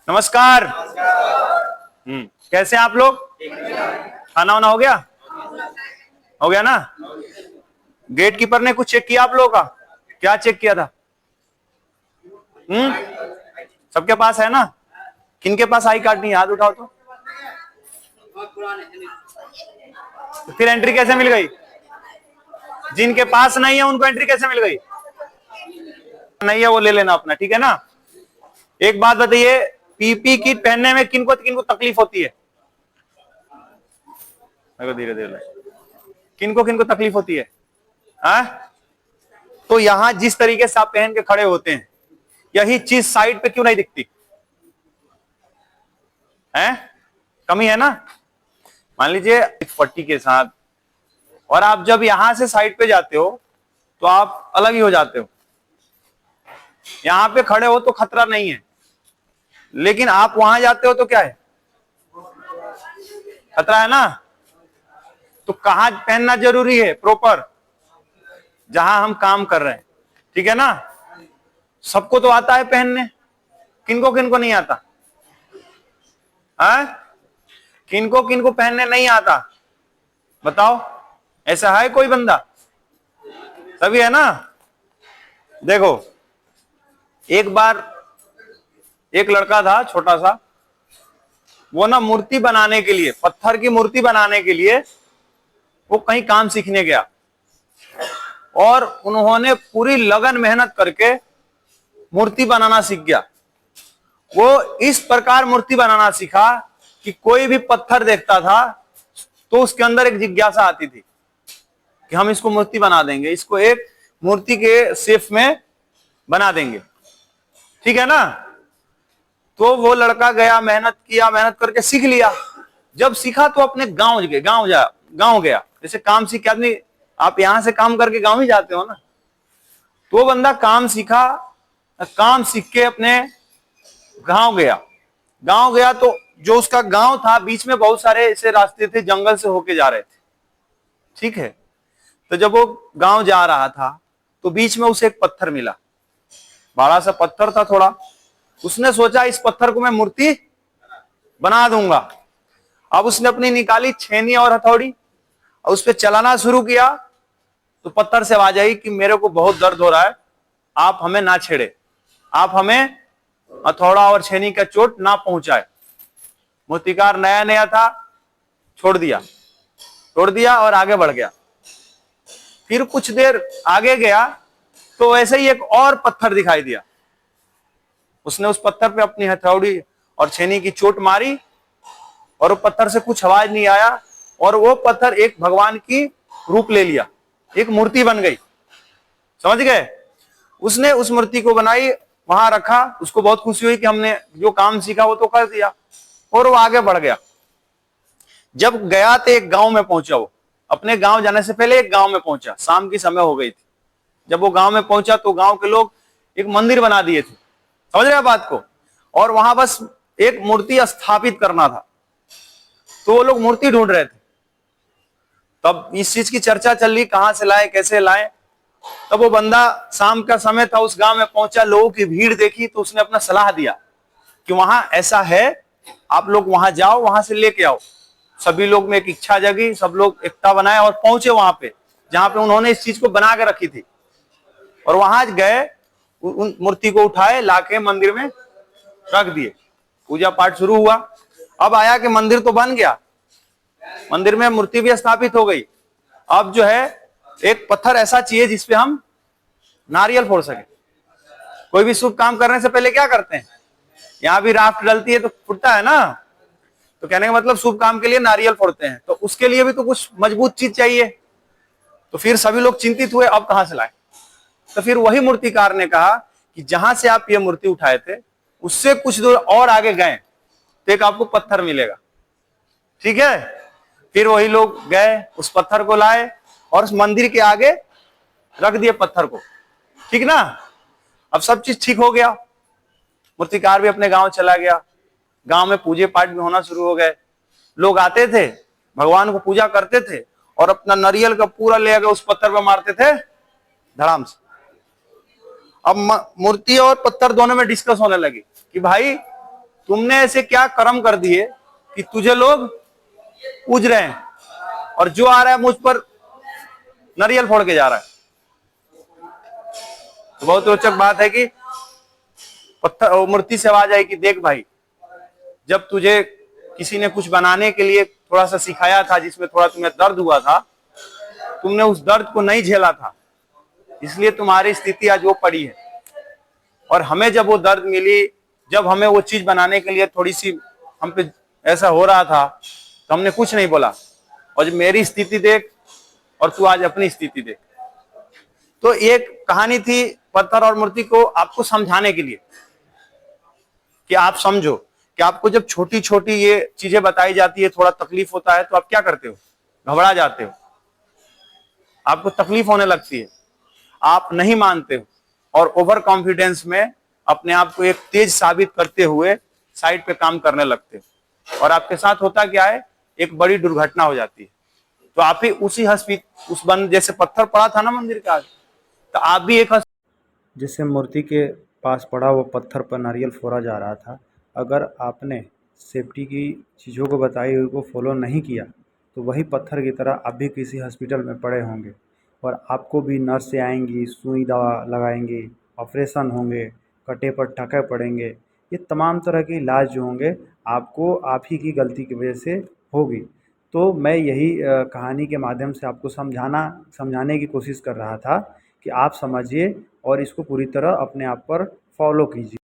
नमस्कार। कैसे हैं आप लोग? खाना वाना हो गया? हो गया ना? गेट कीपर ने कुछ चेक किया आप लोगों का? क्या चेक किया था? सबके पास है ना? किनके पास आई कार्ड नहीं? हाथ उठाओ तो फिर एंट्री कैसे मिल गई? जिनके पास नहीं है उनको एंट्री कैसे मिल गई? नहीं है वो ले लेना अपना, ठीक है ना? एक बात बताइए, पीपी किट पहनने में किनको किनको तकलीफ होती है? धीरे धीरे, किनको किनको तकलीफ होती है? तो यहां जिस तरीके से आप पहन के खड़े होते हैं, यही चीज साइड पे क्यों नहीं दिखती है? कमी है ना? मान लीजिए पट्टी के साथ, और आप जब यहां से साइड पे जाते हो तो आप अलग ही हो जाते हो। यहां पे खड़े हो तो खतरा नहीं है, लेकिन आप वहां जाते हो तो क्या है? खतरा है ना? तो कहां पहनना जरूरी है? प्रॉपर, जहां हम काम कर रहे हैं, ठीक है ना? सबको तो आता है पहनने, किनको किनको नहीं आता? किनको किनको पहनने नहीं आता? बताओ, ऐसा है कोई बंदा? सभी है ना? देखो, एक बार एक लड़का था छोटा सा, वो ना मूर्ति बनाने के लिए, पत्थर की मूर्ति बनाने के लिए वो कहीं काम सीखने गया, और उन्होंने पूरी लगन मेहनत करके मूर्ति बनाना सीख गया। वो इस प्रकार मूर्ति बनाना सीखा कि कोई भी पत्थर देखता था तो उसके अंदर एक जिज्ञासा आती थी कि हम इसको मूर्ति बना देंगे, इसको एक मूर्ति के शेप में बना देंगे, ठीक है ना? तो वो लड़का गया, मेहनत किया, मेहनत करके सीख लिया। जब सीखा तो अपने गांव गया। जैसे काम सीख के आदमी, आप यहां से काम करके गांव ही जाते हो ना, तो वो बंदा काम सीखा, काम सीख के अपने गांव गया तो जो उसका गांव था, बीच में बहुत सारे ऐसे रास्ते थे, जंगल से होके जा रहे थे, ठीक है? तो जब वो गांव जा रहा था तो बीच में उसे एक पत्थर मिला, बड़ा सा पत्थर था थोड़ा। उसने सोचा इस पत्थर को मैं मूर्ति बना दूंगा। अब उसने अपनी निकाली छेनी और हथौड़ी, और उस पर चलाना शुरू किया तो पत्थर से आवाज आई कि मेरे को बहुत दर्द हो रहा है, आप हमें ना छेड़े, आप हमें हथौड़ा और छेनी का चोट ना पहुंचाए। मूर्तिकार नया नया था, छोड़ दिया और आगे बढ़ गया। फिर कुछ देर आगे गया तो वैसे ही एक और पत्थर दिखाई दिया। उसने उस पत्थर पे अपनी हथौड़ी और छेनी की चोट मारी, और वो पत्थर से कुछ आवाज नहीं आया, और वो पत्थर एक भगवान की रूप ले लिया, एक मूर्ति बन गई। समझ गए? उसने उस मूर्ति को बनाई, वहां रखा। उसको बहुत खुशी हुई कि हमने जो काम सीखा वो तो कर दिया, और वो आगे बढ़ गया। जब गया तो एक गांव में पहुंचा, वो अपने गांव जाने से पहले एक गांव में पहुंचा। शाम की समय हो गई थी। जब वो गांव में पहुंचा तो गांव के लोग एक मंदिर बना दिए थे, समझ रहे बात को? और वहां बस एक मूर्ति स्थापित करना था, तो वो लोग मूर्ति ढूंढ रहे थे। तब इस चीज की चर्चा चल रही, कहां से लाए, कैसे लाए। तब वो बंदा, शाम का समय था, उस गांव में पहुंचा, लोगों की भीड़ देखी तो उसने अपना सलाह दिया कि वहां ऐसा है, आप लोग वहां जाओ, वहां से लेके आओ। सभी लोग में एक इच्छा जगी, सब लोग एकता बनाए और पहुंचे वहां पे जहां पे उन्होंने इस चीज को बना के रखी थी। और वहां गए, उन मूर्ति को उठाए, लाके मंदिर में रख दिए। पूजा पाठ शुरू हुआ। अब आया कि मंदिर तो बन गया, मंदिर में मूर्ति भी स्थापित हो गई। अब जो है एक पत्थर ऐसा चाहिए जिसपे हम नारियल फोड़ सके। कोई भी शुभ काम करने से पहले क्या करते हैं? यहां भी राख डलती है तो फुटता है ना, तो कहने का मतलब शुभ काम के लिए नारियल फोड़ते हैं, तो उसके लिए भी तो कुछ मजबूत चीज चाहिए। तो फिर सभी लोग चिंतित हुए, अब कहां से लाए? तो फिर वही मूर्तिकार ने कहा कि जहां से आप ये मूर्ति उठाए थे उससे कुछ दूर और आगे गए तो एक आपको पत्थर मिलेगा, ठीक है? फिर वही लोग गए, उस पत्थर को लाए और उस मंदिर के आगे रख दिए पत्थर को, ठीक ना? अब सब चीज ठीक हो गया। मूर्तिकार भी अपने गांव चला गया। गांव में पूजे पाठ भी होना शुरू हो गए। लोग आते थे, भगवान को पूजा करते थे, और अपना नारियल का पूरा ले आके उस पत्थर पर मारते थे धड़ाम से। अब मूर्ति और पत्थर दोनों में डिस्कस होने लगी कि भाई तुमने ऐसे क्या कर्म कर दिए कि तुझे लोग पूज रहे हैं, और जो आ रहा है मुझ पर नारियल फोड़ के जा रहा है। तो बहुत रोचक बात है कि पत्थर मूर्ति से आवाज आई कि देख भाई, जब तुझे किसी ने कुछ बनाने के लिए थोड़ा सा सिखाया था, जिसमें थोड़ा तुम्हें दर्द हुआ था, तुमने उस दर्द को नहीं झेला था, इसलिए तुम्हारी स्थिति आज वो पड़ी है। और हमें जब वो दर्द मिली, जब हमें वो चीज बनाने के लिए थोड़ी सी हम पे ऐसा हो रहा था, तो हमने कुछ नहीं बोला। और जब मेरी स्थिति देख और तू आज अपनी स्थिति देख। तो एक कहानी थी पत्थर और मूर्ति को आपको समझाने के लिए कि आप समझो कि आपको जब छोटी छोटी ये चीजें बताई जाती है, थोड़ा तकलीफ होता है, तो आप क्या करते हो? घबरा जाते हो, आपको तकलीफ होने लगती है, आप नहीं मानते हो, और ओवर कॉन्फिडेंस में अपने आप को एक तेज साबित करते हुए साइड पे काम करने लगते हो। और आपके साथ होता क्या है, एक बड़ी दुर्घटना हो जाती है। तो आप ही उसी उस बंद जैसे पत्थर पड़ा था ना मंदिर के आगे, तो आप भी एक जैसे मूर्ति के पास पड़ा वो पत्थर पर नारियल फोड़ा जा रहा था, अगर आपने सेफ्टी की चीज़ों को बताई हुई को फॉलो नहीं किया तो वही पत्थर की तरह आप भी किसी हॉस्पिटल में पड़े होंगे, और आपको भी नर्सें आएंगी, सुई दवा लगाएंगी, ऑपरेशन होंगे, कटे पर टके पड़ेंगे। ये तमाम तरह के इलाज जो होंगे आपको आप ही की गलती की वजह से होगी। तो मैं यही कहानी के माध्यम से आपको समझाने की कोशिश कर रहा था कि आप समझिए और इसको पूरी तरह अपने आप पर फॉलो कीजिए।